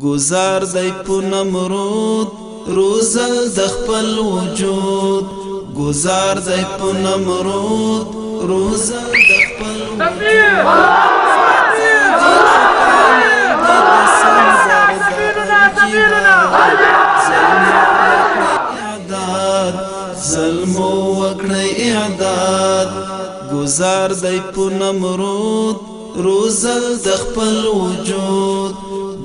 گزار دی په نمرود روزل د خپل وجود گزار دی په نمرود روزل د خپل ظلمو وکړی اعداد گزار دی په نمرود روزل د خپل وجود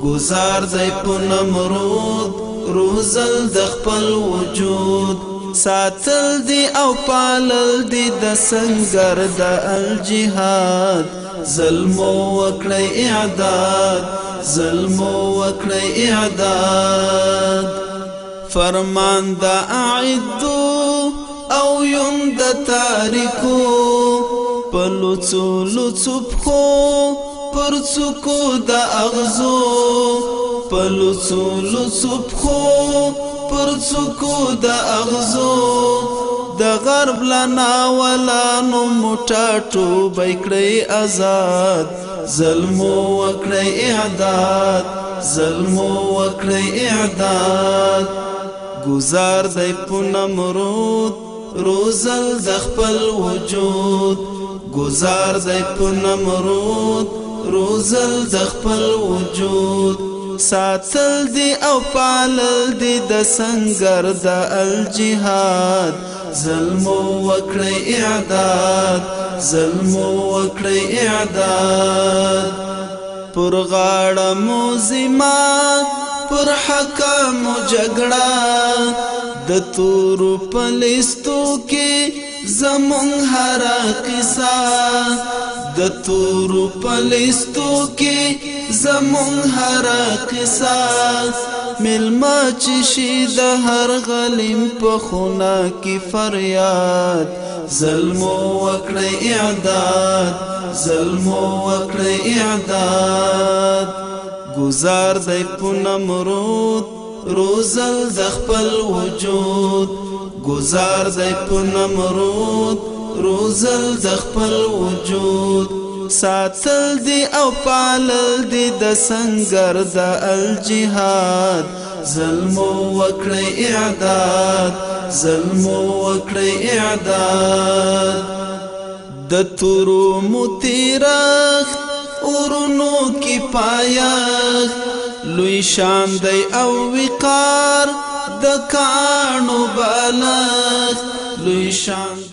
گزار دی په نمرود روزل د خپل وجود ساتل دی او پالل دی د سنگر د الجهاد ظلمو وکړی اعداد ظلمو وکړی اعداد فرمان دا اعدو او یم د تاریکو پلوڅو لوڅو پخو پرڅکو د اغزو پلوڅو لوڅو پخو پرڅکو د اغزو د غرب لنا ولا نو مټاټو بکړی آزاد ظلمو وکړی اعداد ظلمو وکړی اعداد گزار دی په نمرود روزل د خپل وجود گزار دی په نمرود روزل د خپل وجود ساتل دی او پالل دی د سنگر د الجهاد ظلمو وکړی اعداد ظلمو وکړی اعداد پر غاړه مو ذمات پر حکامو جګړه د تورو پلیستو کې زمون هر قصه د تورو پلیستو کې زمون هر قصه ملما چې شي د هر غلیم په خونه کې فریاد ظلمو وکړی اعداد ظلمو وکړی اعداد گزار دی په نمرود روزل د خپل وجود گزار دی په نمرود روزل د خپل وجود ساتل دی او پالل دی د سنگر د الجهاد ظلمو وکړی اعداد ظلمو وکړی اعداد د تورو متیرخت اورونو کی پایخت لوی شان دی او وقار د کانو بالغ لوی شان